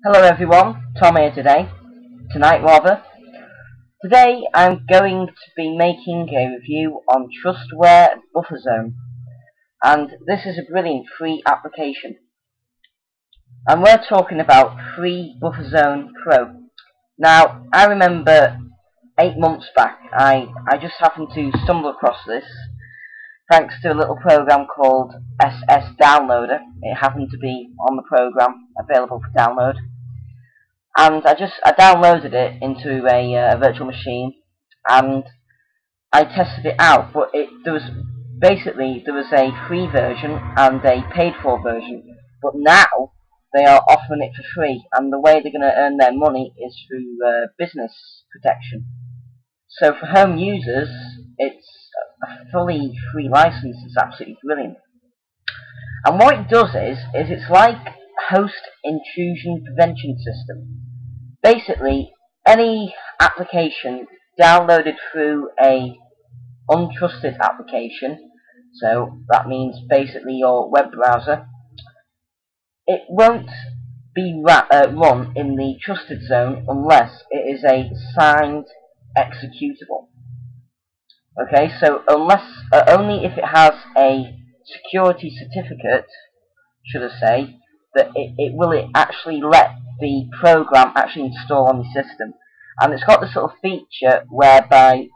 Hello everyone, Tom here tonight rather. Today I'm going to be making a review on Trustware BufferZone, and this is a brilliant free application. And we're talking about free BufferZone Pro. Now, I remember 8 months back, I just happened to stumble across this thanks to a little program called SS Downloader. It happened to be on the program available for download. And I downloaded it into a virtual machine, and I tested it out. But there was a free version and a paid for version. But now they are offering it for free, and the way they're going to earn their money is through business protection. So for home users, it's a fully free license. It's absolutely brilliant. And what it does is it's like host intrusion prevention system. Basically, any application downloaded through a untrusted application, so that means basically your web browser, it won't be run in the trusted zone unless it is a signed executable. Okay, so only if it has a security certificate, should I say, that it will actually let the program actually install on the system. And it's got this sort of feature whereby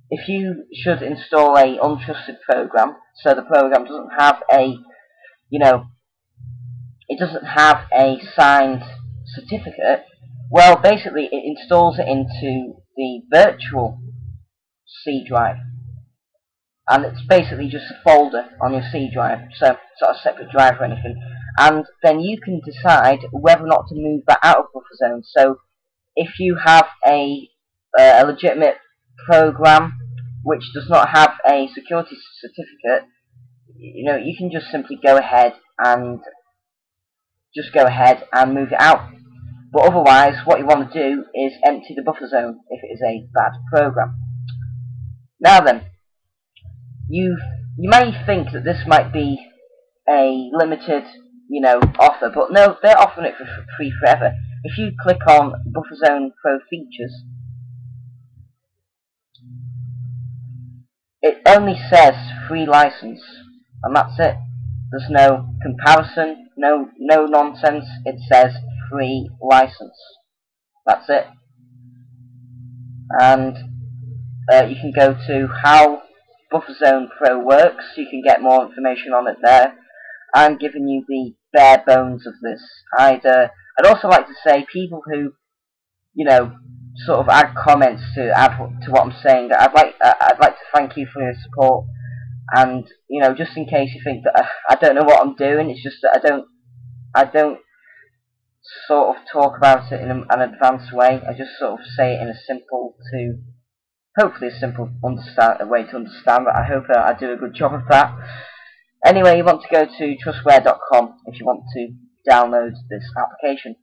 if you should install a untrusted program, so the program doesn't have it doesn't have a signed certificate, well, basically it installs it into the virtual C drive. And it's basically just a folder on your C drive, so it's not a separate drive or anything. And then you can decide whether or not to move that out of BufferZone. So if you have a legitimate program which does not have a security certificate, you can just simply go ahead and move it out. But otherwise, what you want to do is empty the BufferZone if it is a bad program. Now then, you may think that this might be a limited, offer, but no, they're offering it for free forever. If you click on BufferZone Pro features, it only says free license, and that's it. There's no comparison, no nonsense. It says free license. That's it. And you can go to how BufferZone Pro works. You can get more information on it there. I'm giving you the bare bones of this. I'd also like to say, people who, sort of add comments to add to what I'm saying, I'd like to thank you for your support. And just in case you think that I don't know what I'm doing, it's just that I don't sort of talk about it in an advanced way. I just sort of say it in hopefully a simple way to understand. But I hope I do a good job of that. Anyway, you want to go to trustware.com if you want to download this application.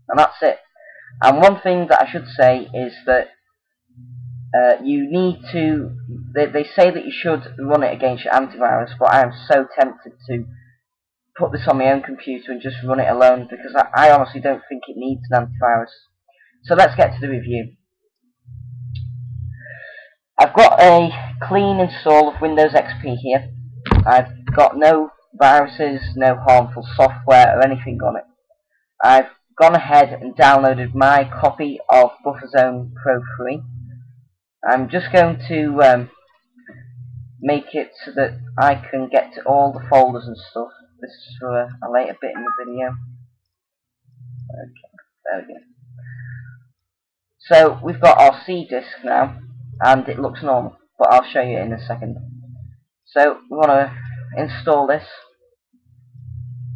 And that's it. And one thing that I should say is that you need to... They say that you should run it against your antivirus, but I am so tempted to put this on my own computer and just run it alone, because I honestly don't think it needs an antivirus. So let's get to the review. I've got a clean install of Windows XP here. I've got no viruses, no harmful software or anything on it. I've gone ahead and downloaded my copy of BufferZone Pro free. I'm just going to make it so that I can get to all the folders and stuff. This is for a later bit in the video. Okay, there we go. So we've got our C disk now, and it looks normal, but I'll show you in a second. So we want to install this.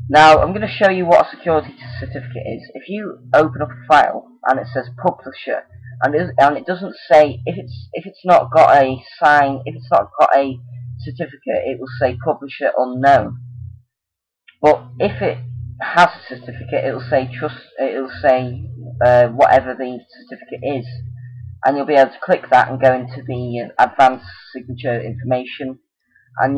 Now I'm going to show you what a security certificate is. If you open up a file and it says publisher, and it doesn't say, if it's not got a sign, if it's not got a certificate, it will say publisher unknown. But if it has a certificate, it will say whatever the certificate is, and you'll be able to click that and go into the advanced signature information, and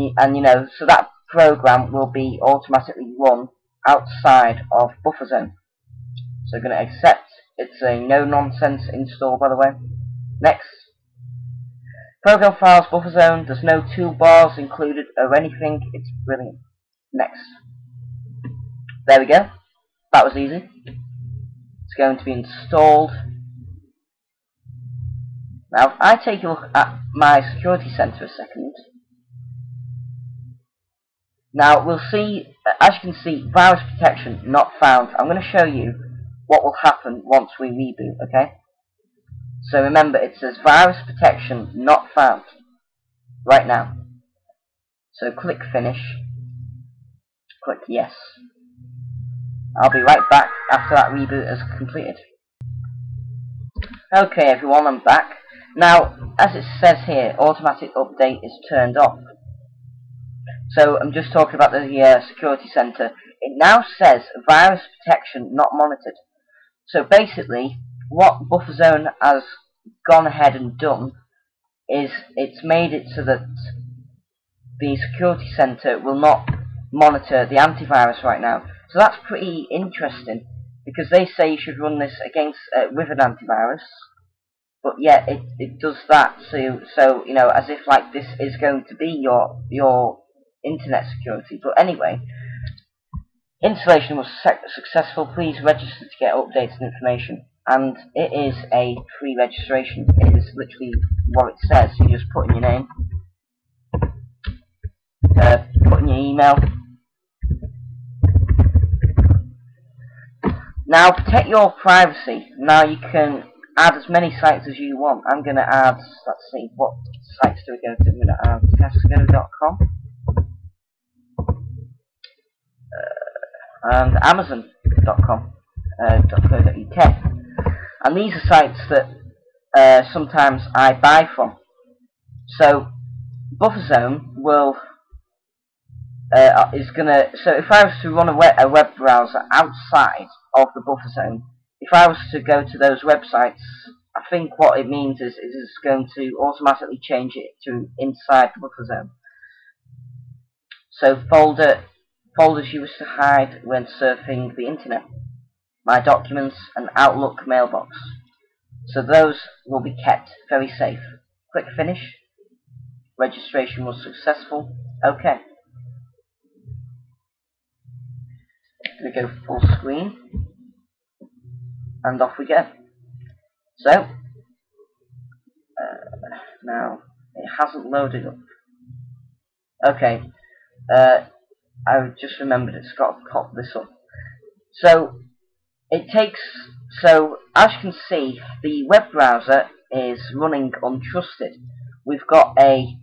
so that program will be automatically run outside of BufferZone. So going to accept. It's a no-nonsense install, by the way. Next. Program files BufferZone. There's no toolbars included or anything. It's brilliant. Next. There we go. That was easy. It's going to be installed. Now, if I take a look at my security center a second. Now, we'll see, as you can see, virus protection not found. I'm going to show you what will happen once we reboot, okay? So remember, it says virus protection not found right now. So click finish. Click yes. I'll be right back after that reboot is completed. Okay everyone, I'm back. Now, as it says here, automatic update is turned off. So I'm just talking about the security center. It now says virus protection not monitored. So basically, what BufferZone has gone ahead and done is it's made it so that the security center will not monitor the antivirus right now. So that's pretty interesting, because they say you should run this against with an antivirus, but yet it does that. So you know, as if like this is going to be your internet security. But anyway, installation was successful. Please register to get updated information. And it is a free registration. It is literally what it says. You just put in your name, put in your email. Now, protect your privacy. Now you can add as many sites as you want. I'm going to add, let's see, what sites do we go to? I'm going to add Tesco.com and Amazon.com, .co.uk. And these are sites that sometimes I buy from. So BufferZone will is gonna. So if I was to run a web browser outside of the BufferZone, if I was to go to those websites, I think what it means is it's going to automatically change it to inside the BufferZone. So folders you wish to hide when surfing the internet. My documents and Outlook mailbox. So those will be kept very safe. Click finish. Registration was successful. Okay. We go full screen. And off we go. So, now, it hasn't loaded up. Okay. I just remembered it's got to pop this up. So, so as you can see, the web browser is running untrusted. We've got a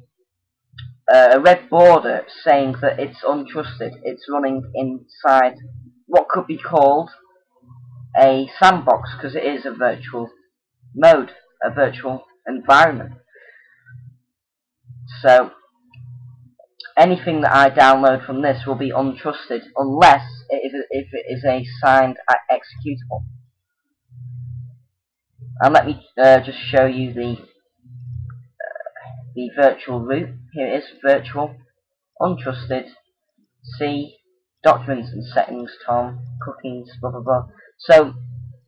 red border saying that it's untrusted. It's running inside what could be called a sandbox, because it is a virtual mode, a virtual environment. So anything that I download from this will be untrusted unless if it is a signed executable. And let me just show you the virtual root. Here it is, virtual, untrusted, C, documents and settings, Tom, cookies, blah blah blah. So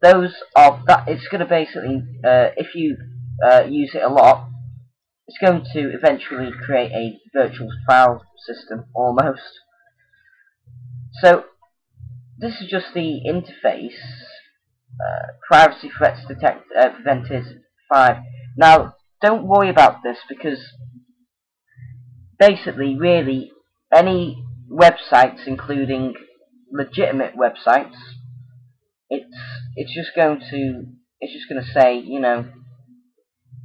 those are that. It's going to basically, if you use it a lot, it's going to eventually create a virtual file system, almost. So this is just the interface. Privacy threats prevented 5. Now, don't worry about this, because basically, really, any websites, including legitimate websites, it's just going to say, you know,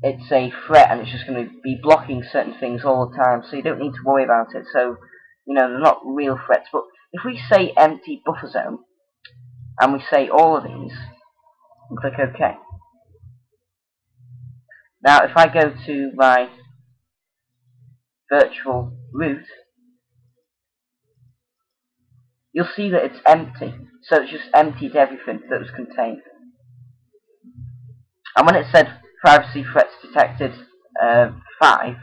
it's a threat, and it's just going to be blocking certain things all the time, so you don't need to worry about it. So, you know, they're not real threats. But if we say empty BufferZone, and we say all of these, and click OK. Now, if I go to my virtual root, you'll see that it's empty. So it's just emptied everything that was contained. And when it said privacy threats detected 5,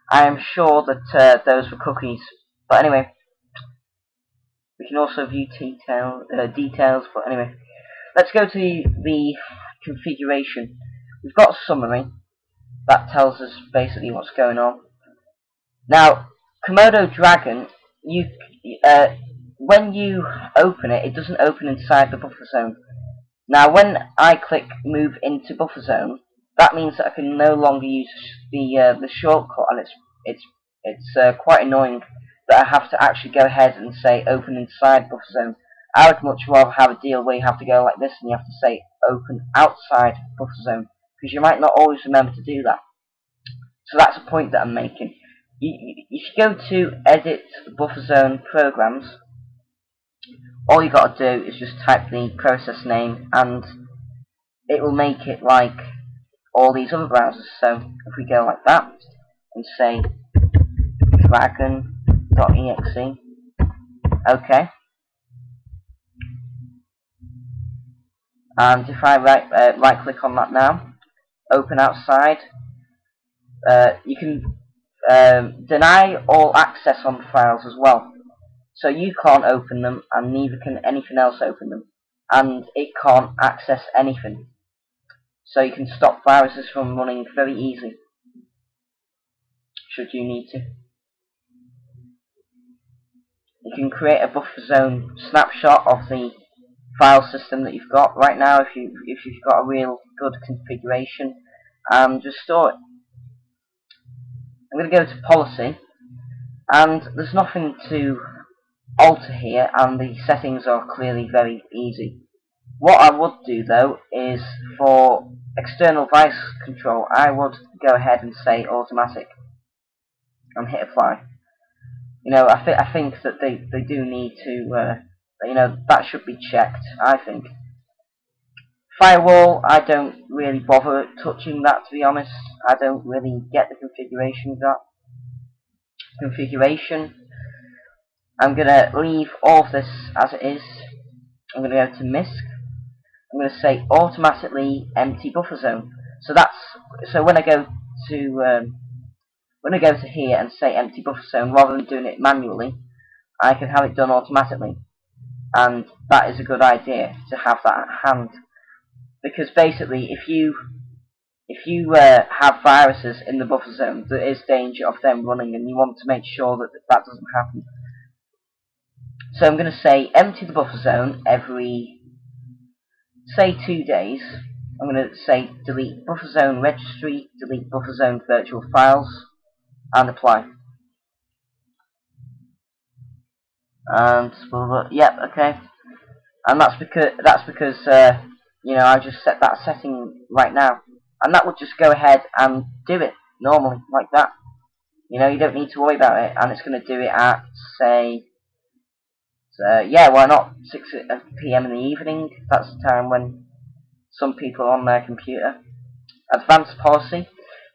I am sure that those were cookies. But anyway, we can also view details. But anyway, let's go to the configuration. We've got a summary that tells us basically what's going on. Now, Komodo Dragon, when you open it, it doesn't open inside the buffer zone. Now, when I click move into buffer zone, that means that I can no longer use the shortcut, and it's quite annoying that I have to actually go ahead and say open inside buffer zone. I would much rather have a deal where you have to go like this and you have to say open outside buffer zone, because you might not always remember to do that. So that's a point that I'm making. If you go to edit buffer zone programs, all you got to do is just type the process name and it will make it like all these other browsers. So if we go like that and say dragon.exe, okay, and if I right click on that now, open outside, you can deny all access on files as well. So you can't open them, and neither can anything else open them, and it can't access anything. So you can stop viruses from running very easily, should you need to. You can create a buffer zone snapshot of the file system that you've got right now if you've got a real good configuration, and just store it. I'm going to go to policy, and there's nothing to alter here, and the settings are clearly very easy. What I would do though is for external device control, I would go ahead and say automatic and hit apply. You know, I think that they do need to, you know, that should be checked, I think. Firewall, I don't really bother touching that, to be honest. I don't really get the configuration of that. Configuration, I'm going to leave all of this as it is. I'm going to go to MISC. I'm going to say automatically empty buffer zone. So when I go to here and say empty buffer zone, rather than doing it manually, I can have it done automatically. And that is a good idea to have that at hand, because basically if you have viruses in the buffer zone, there is danger of them running, and you want to make sure that that doesn't happen. So I'm going to say empty the buffer zone every, say, 2 days. I'm going to say delete buffer zone registry, delete buffer zone virtual files, and apply. And yep, okay. And that's because you know, I just set that setting right now, and that would just go ahead and do it normally like that. You know, you don't need to worry about it, and it's going to do it at, say, yeah, why not 6 PM in the evening? That's the time when some people are on their computer. Advanced policy.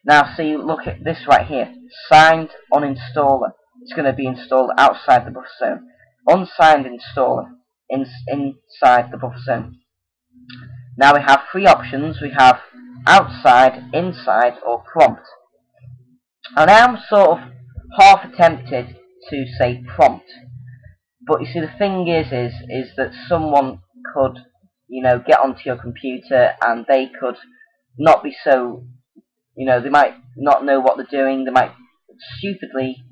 Now see, look at this right here. Signed uninstaller. It's going to be installed outside the buffer zone. Unsigned installer inside the buffer zone. Now we have 3 options. We have outside, inside, or prompt. And I am sort of half tempted to say prompt. But you see, the thing is that someone could, you know, get onto your computer and they could not be so, you know, they might not know what they're doing. They might stupidly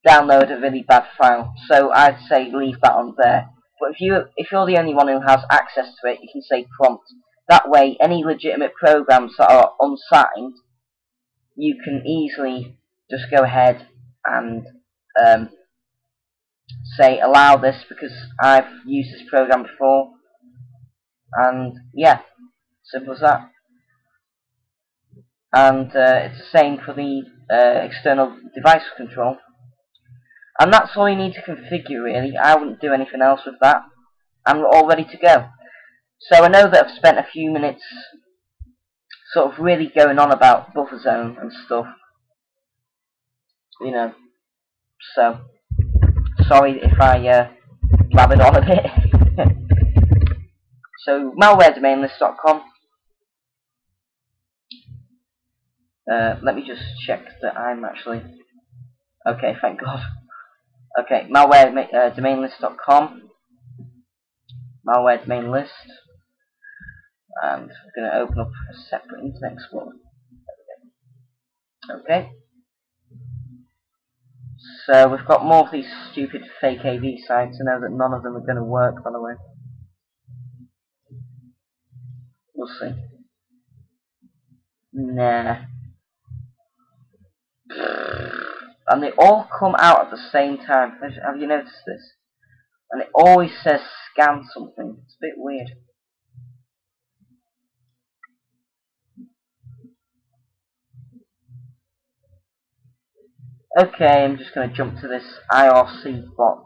download a really bad file. So I'd say leave that on there. But if you're the only one who has access to it, you can say prompt. That way, any legitimate programs that are unsigned, you can easily just go ahead and say allow this, because I've used this program before, and yeah, simple as that. And it's the same for the external device control, and that's all you need to configure really. I wouldn't do anything else with that, and we're all ready to go. So I know that I've spent a few minutes sort of really going on about buffer zone and stuff, you know, so sorry if I blabbered on a bit. So malwaredomainlist.com. Let me just check that I'm actually okay. Thank God. Okay, malwaredomainlist.com. Malware domain list. and we're going to open up a separate Internet Explorer. Okay. So we've got more of these stupid fake AV sites. I know that none of them are going to work, by the way. We'll see. Nah. And they all come out at the same time. Have you noticed this? And it always says scan something. It's a bit weird. Okay, I'm just going to jump to this IRC bot.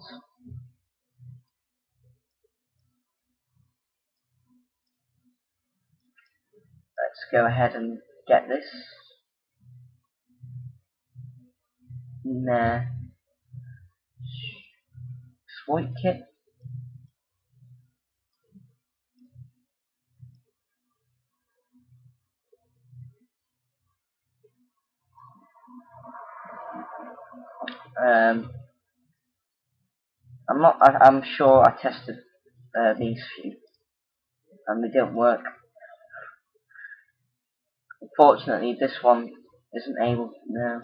Let's go ahead and get this. Nah. Exploit kit. I'm sure I tested these few, and they don't work. Unfortunately, this one isn't able. No.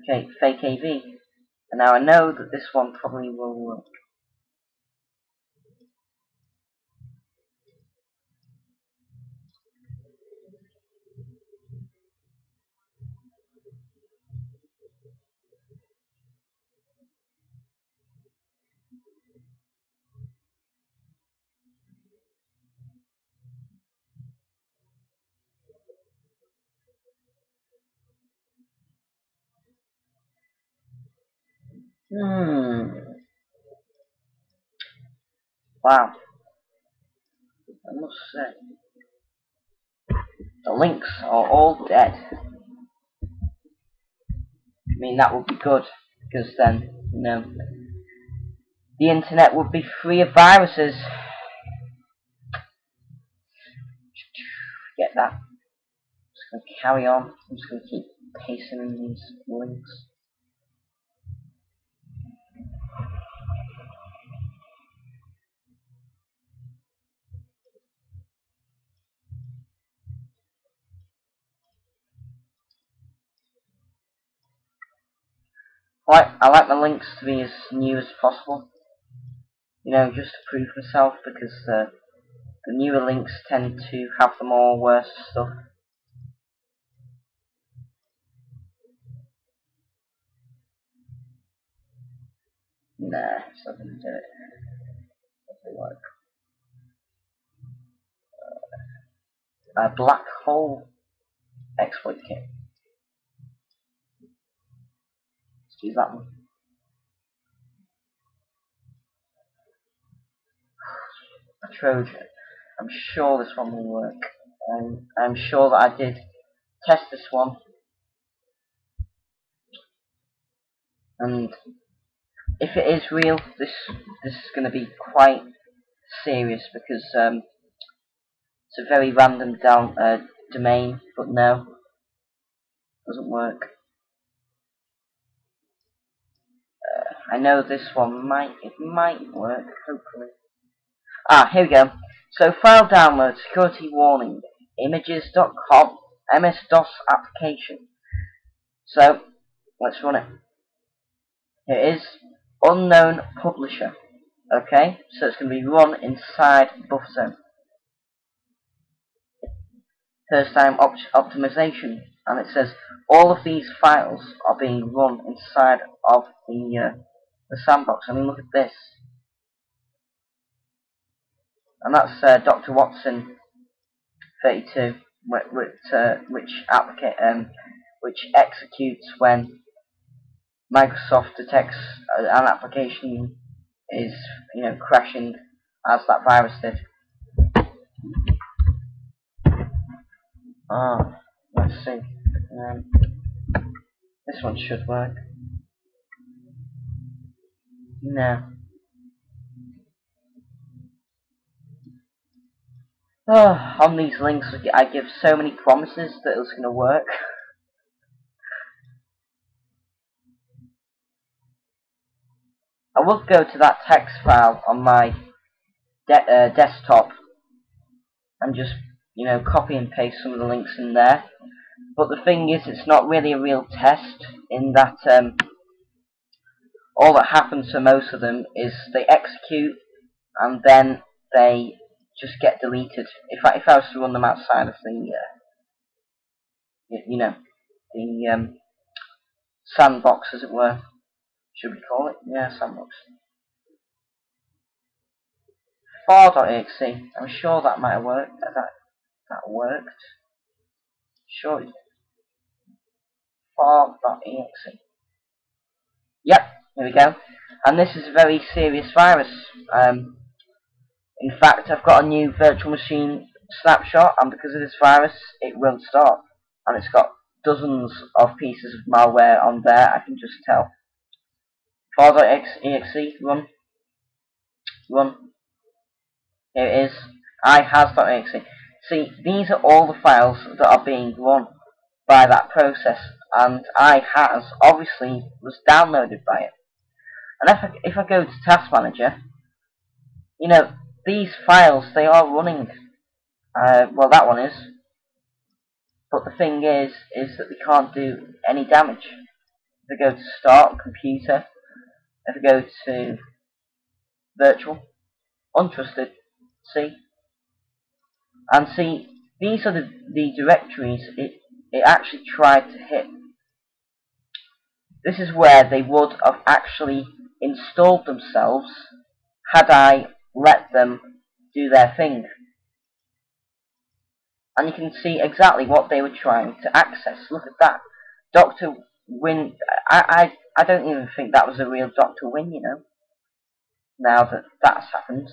Okay, fake AV. And now I know that this one probably will work. Wow. I must say, the links are all dead. I mean, that would be good, because then, you know, the internet would be free of viruses. Get that. I'm just going to carry on. I'm just going to keep pasting in these links. I like my links to be as new as possible. You know, just to prove myself, because the newer links tend to have the more worse stuff. Nah, it's not going to do it. Doesn't work. A black hole exploit kit. Let's use that one. A Trojan. I'm sure this one will work. I'm sure that I did test this one. And if it is real, this is going to be quite serious, because it's a very random domain, but no, doesn't work. I know this one might work, hopefully. Here we go. So file download, security warning, images.com, MS-DOS application. So let's run it. Here it is, unknown publisher. Okay, so it's going to be run inside BufferZone. First time optimization, and it says all of these files are being run inside of the sandbox. I mean, look at this, and that's Dr. Watson 32, which executes when Microsoft detects an application is, you know, crashing, as that virus did. Let's see. This one should work. No. On these links, I give so many promises that it's going to work. I will go to that text file on my desktop and just, you know, copy and paste some of the links in there. But the thing is, it's not really a real test, in that all that happens to most of them is they execute and then they just get deleted. If I was to run them outside of the you know, the sandbox, as it were, should we call it? Yeah, sandbox. Far.exe. I'm sure that might have worked. That worked. Sure. Far.exe. Yep. Here we go. And this is a very serious virus. In fact, I've got a new virtual machine snapshot, and because of this virus, it won't start. And it's got dozens of pieces of malware on there, I can just tell. Far.exe, run. Here it is. iHas.exe. See, these are all the files that are being run by that process, and iHas obviously was downloaded by it. And if I go to Task Manager, you know, these files, they are running. Well, that one is. But the thing is that they can't do any damage. If I go to Start, Computer, if I go to Virtual, Untrusted, see? And see, these are the directories it actually tried to hit. This is where they would have actually installed themselves had I let them do their thing. And you can see exactly what they were trying to access. Look at that. Dr. Win. I don't even think that was a real Dr. Win, you know, now that that's happened.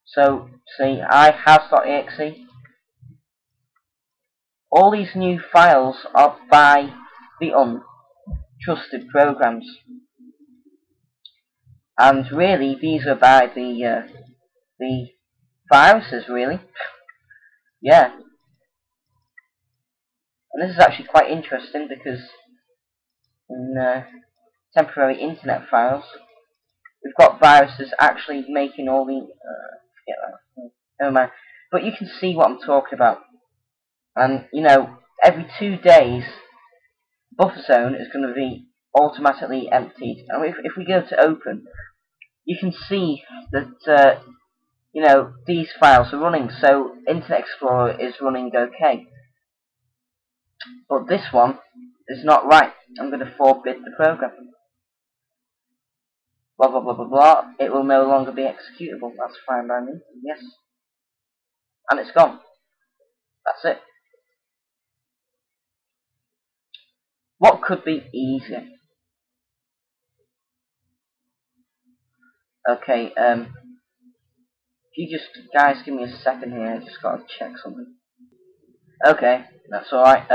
So, see, iHas.exe. All these new files are by the untrusted programs. And really, these are by the viruses, really. Yeah. And this is actually quite interesting, because in temporary internet files, we've got viruses actually making all the forget that. Never mind. But you can see what I'm talking about. And you know, every 2 days, BufferZone is going to be automatically emptied. And if we go to open, you can see that you know, these files are running. So Internet Explorer is running okay. But this one is not right. I'm going to forbid the program. Blah blah blah blah blah. It will no longer be executable. That's fine by me. Yes. And it's gone. That's it. What could be easier? Okay, if you just, guys, give me a second here, I just gotta check something. Okay, that's alright.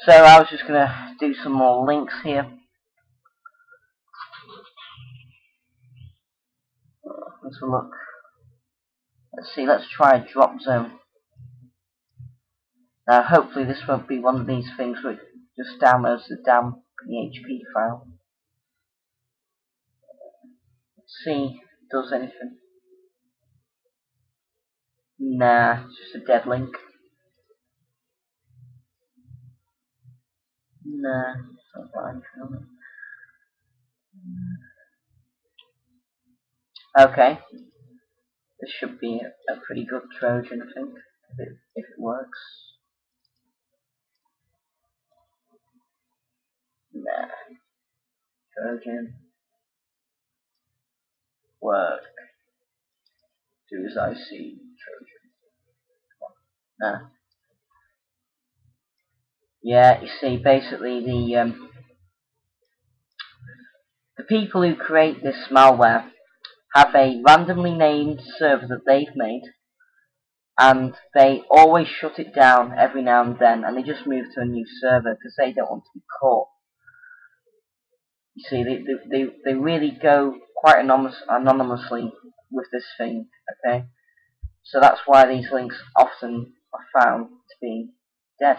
So I was just gonna do some more links here. Let's have a look. Let's see, let's try BufferZone. Now, hopefully this won't be one of these things where it just downloads the damn PHP file. Let's see if it does anything. Nah, it's just a dead link. Nah, it's not fine. Okay, this should be a pretty good Trojan, I think, if it works. Nah, Trojan, work, do as I see, Trojan. Nah. Yeah, you see, basically the people who create this malware have a randomly named server that they've made, and they always shut it down every now and then, and they just move to a new server because they don't want to be caught. You see, they really go quite anonymously with this thing, okay? So that's why these links often are found to be dead.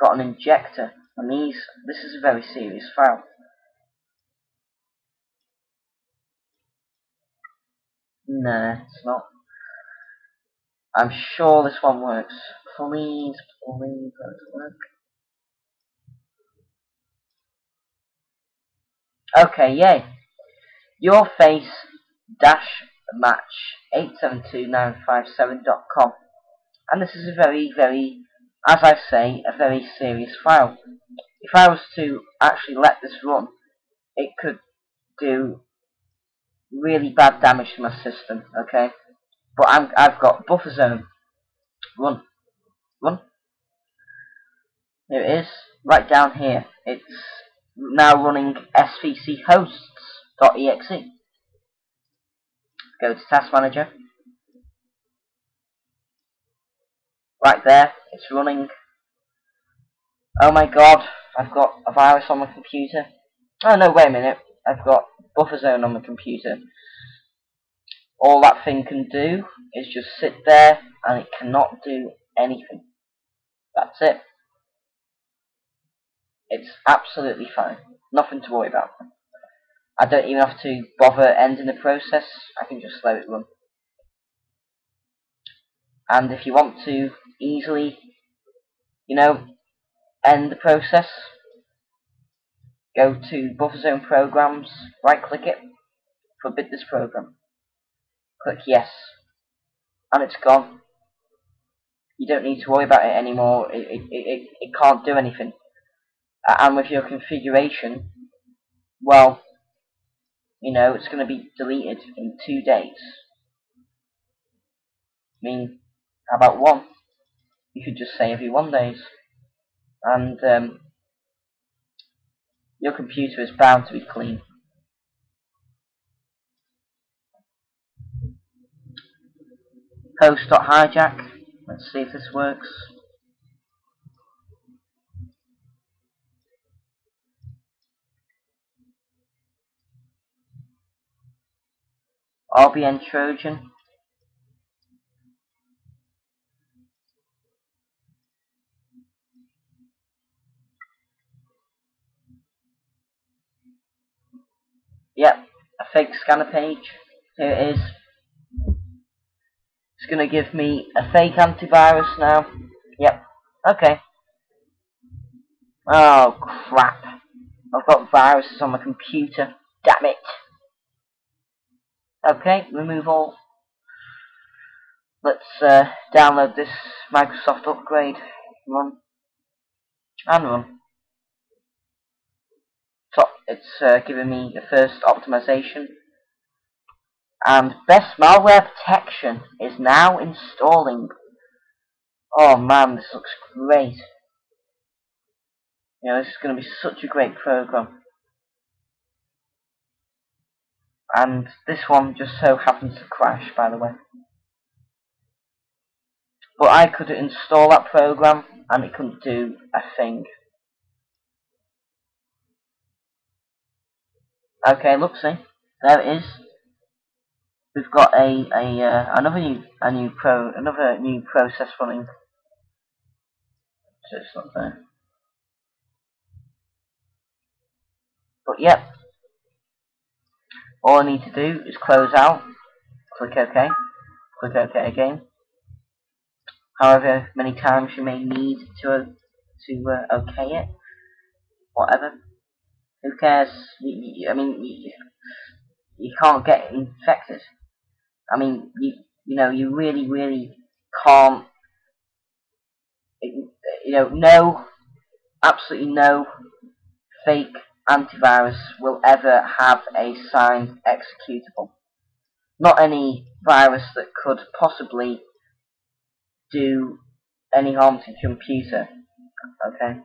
Got an injector, and this is a very serious file. No, it's not. I'm sure this one works. Please, please let it work. Okay, yay. Your face dash match 872.957.com. And this is a very, very, as I say, a very serious file. If I was to actually let this run, it could do really bad damage to my system, okay? But I've got BufferZone. Run. Run. Here it is, right down here. It's now running svchosts.exe. Go to Task Manager. Right there, it's running. Oh my god, I've got a virus on my computer. Oh no, wait a minute. I've got BufferZone on my computer. All that thing can do is just sit there and it cannot do anything. That's it. It's absolutely fine. Nothing to worry about. I don't even have to bother ending the process. I can just let it run. And if you want to easily, end the process, go to BufferZone Programs, right click it, forbid this program. Click yes. And it's gone. You don't need to worry about it anymore. It can't do anything. And with your configuration, well, it's going to be deleted in 2 days. I mean, how about one? You could just say every 1 day. And your computer is bound to be clean. Host.hijack. Let's see if this works. RBN Trojan. Yep, a fake scanner page. Here it is. It's going to give me a fake antivirus now. Yep, okay. Oh, crap. I've got viruses on my computer. Damn it. Okay, remove all. Let's download this Microsoft upgrade. Run. And run. So it's giving me the first optimization. And best malware protection is now installing. Oh man, this looks great. This is going to be such a great program. And this one just so happens to crash, by the way. But I could install that program and it couldn't do a thing. Okay, look, see, there it is. We've got another new process running. So it's not there. But yep, all I need to do is close out, click OK, click OK again. However many times you may need to OK it, whatever. Who cares? I mean, you can't get infected. I mean, you really, really can't. Absolutely no fake antivirus will ever have a signed executable. Not any virus that could possibly do any harm to your computer. Okay.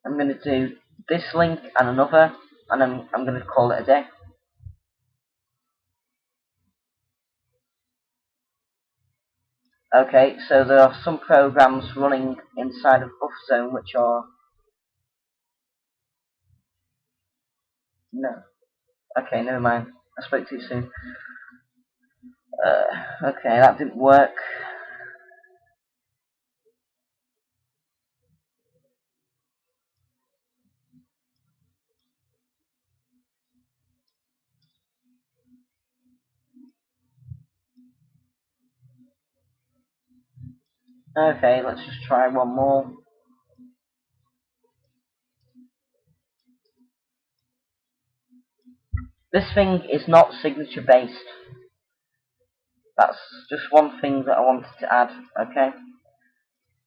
I'm going to do this link and another, and I'm going to call it a day. Okay, so there are some programs running inside of BufferZone which are... No. Okay, never mind. I spoke too soon. Okay, that didn't work. Okay, let's just try one more. This thing is not signature based. That's just one thing that I wanted to add, okay?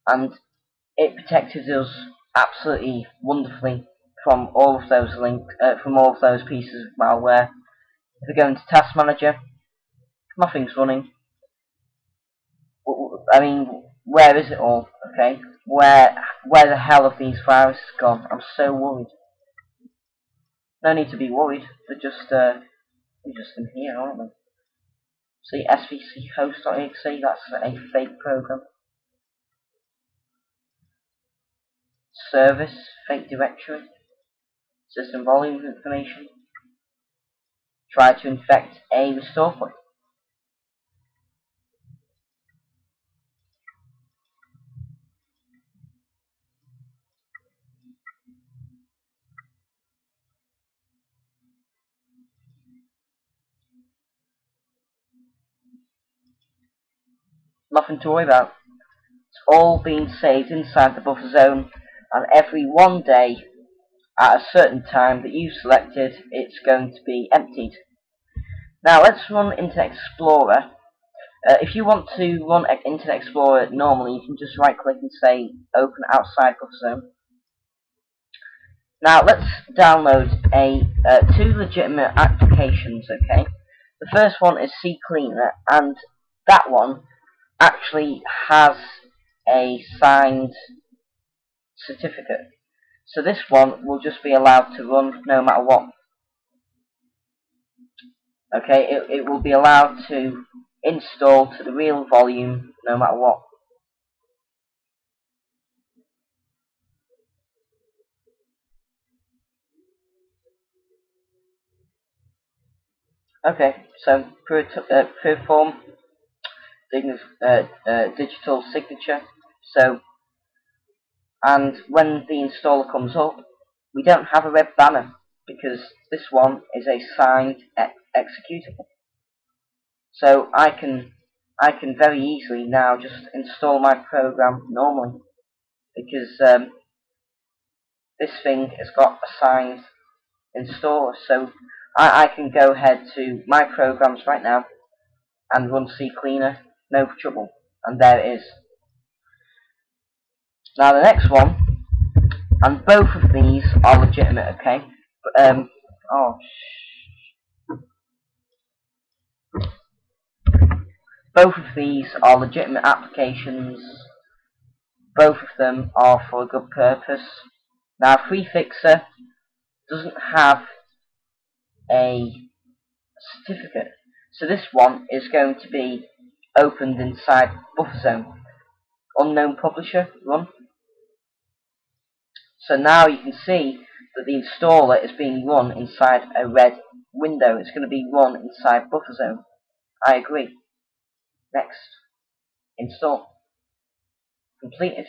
And it protected us absolutely wonderfully from all of those from all of those pieces of malware. If we go into Task Manager, nothing's running. I mean, where is it all? Okay, where the hell have these viruses gone? I'm so worried. No need to be worried. They're just in here, aren't they? See, svchost.exe. That's a fake program. Service, fake directory. System volume information. Try to infect a restore point. Nothing to worry about. It's all being saved inside the buffer zone, and every one day at a certain time that you've selected, it's going to be emptied. Now let's run Internet Explorer. If you want to run Internet Explorer normally, you can just right click and say open outside BufferZone. Now let's download two legitimate applications, okay? The first one is CCleaner, and that one actually has a signed certificate. So this one will just be allowed to run no matter what. Okay, it will be allowed to install to the real volume no matter what. Okay, so perform digital signature. So, and when the installer comes up, we don't have a red banner because this one is a signed executable. So I can very easily now just install my program normally because this thing has got a signed installer. So I can go ahead to my programs right now and run CCleaner, no trouble. And there it is. Now the next one, and both of these are legitimate, okay? But, both of these are legitimate applications. Both of them are for a good purpose. Now, FreeFixer doesn't have a certificate, so this one is going to be opened inside BufferZone. Unknown publisher, run. So now you can see that the installer is being run inside a red window. It's going to be run inside BufferZone. I agree. Next. Install. Completed.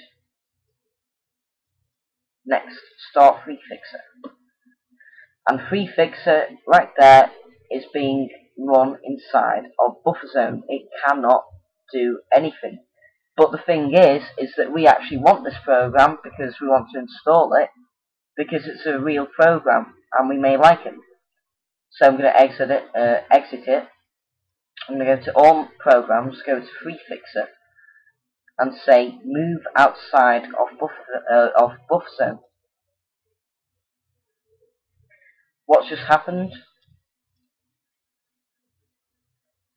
Next. Start FreeFixer. And FreeFixer right there is being run inside of BufferZone. It cannot do anything. But the thing is that we actually want this program because we want to install it, because it's a real program and we may like it. So I'm going to exit it. I'm going to go to all programs, go to FreeFixer, and say move outside of BufferZone. What's just happened?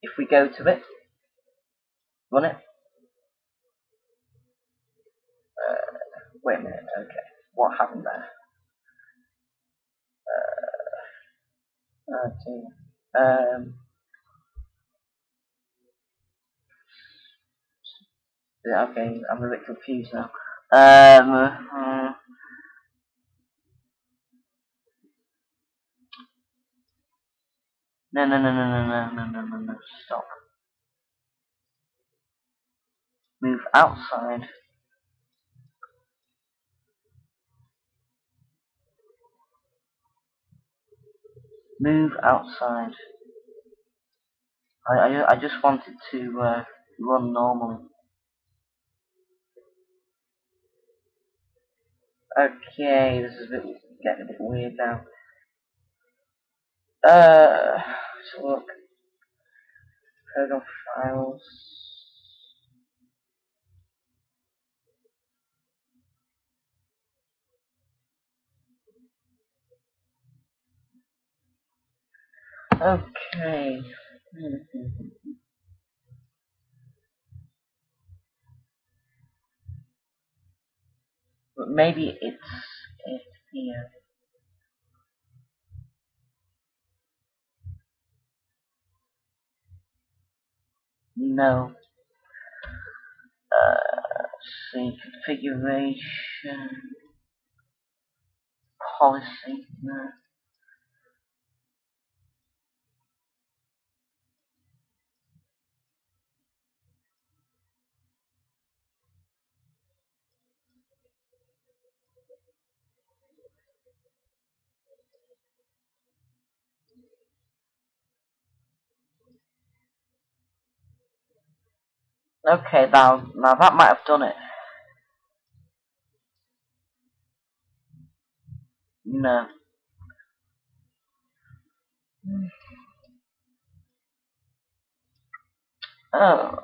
If we go to it, run it. Wait a minute. Okay, what happened there? Okay, I'm a bit confused now. No, stop. Move outside. Move outside. I just wanted to run normally. Okay, this is getting a bit weird now. Let's look. Program files. Okay. But maybe it's it here. No. Let's see, configuration, policy. No. Okay, now that might have done it. No. Oh.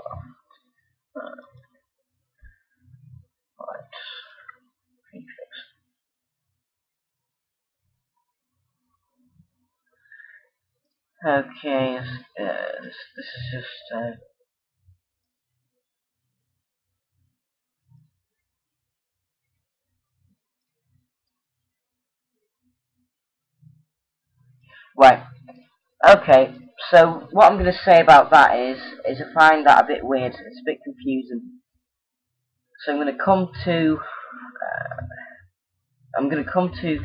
Right. Okay, this is just right. Okay, so what I'm going to say about that is I find that a bit weird. It's a bit confusing. So I'm going to come to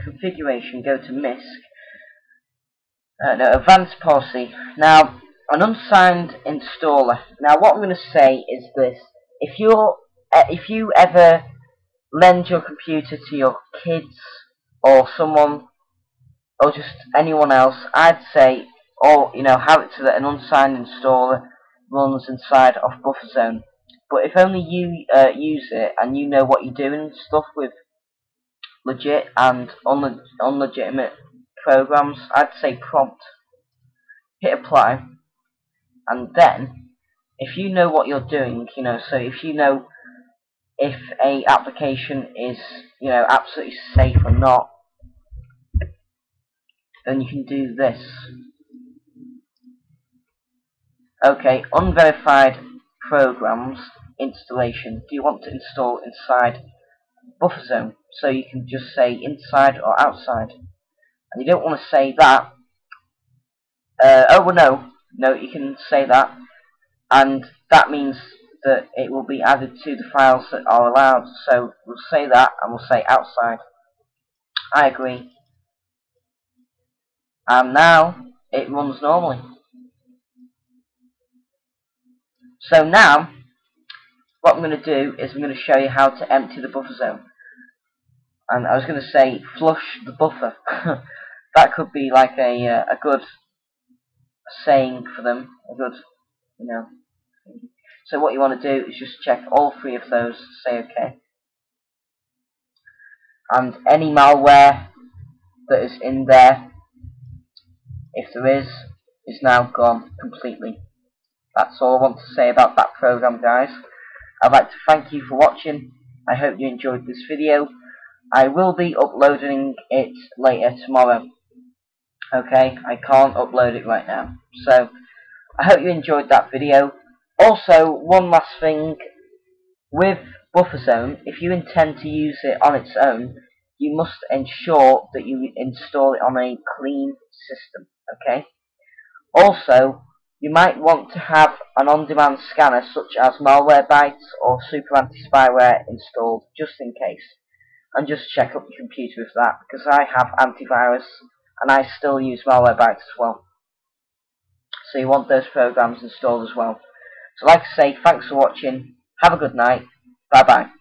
configuration, go to MISC, no, advanced policy. Now, an unsigned installer. Now, what I'm going to say is this: if you ever lend your computer to your kids or someone or just anyone else, I'd say, or have it so that an unsigned installer runs inside of BufferZone. But if only you use it and you know what you're doing and stuff with legit and unlegitimate programs, I'd say prompt, hit apply, and then if you know what you're doing, so if you know if a application is absolutely safe or not, then you can do this. Okay, unverified programs installation. Do you want to install inside BufferZone? So you can just say inside or outside. And you don't want to say that. Oh well, no, you can say that, and that means that it will be added to the files that are allowed. So we'll say that, and we'll say outside. I agree. And now it runs normally. So now, what I'm going to do is I'm going to show you how to empty the buffer zone. And I was going to say flush the buffer. That could be like a good saying for them, a good, So what you want to do is just check all three of those, say OK. And any malware that is in there, if there is now gone completely. That's all I want to say about that program, guys. I'd like to thank you for watching. I hope you enjoyed this video. I will be uploading it later tomorrow. Okay, I can't upload it right now. So, I hope you enjoyed that video. Also, one last thing. With BufferZone, if you intend to use it on its own, you must ensure that you install it on a clean system. Okay? Also, you might want to have an on-demand scanner such as Malwarebytes or Super Anti-Spyware installed just in case. And just check up your computer with that, because I have antivirus and I still use Malwarebytes as well. So you want those programs installed as well. So like I say, thanks for watching. Have a good night. Bye bye.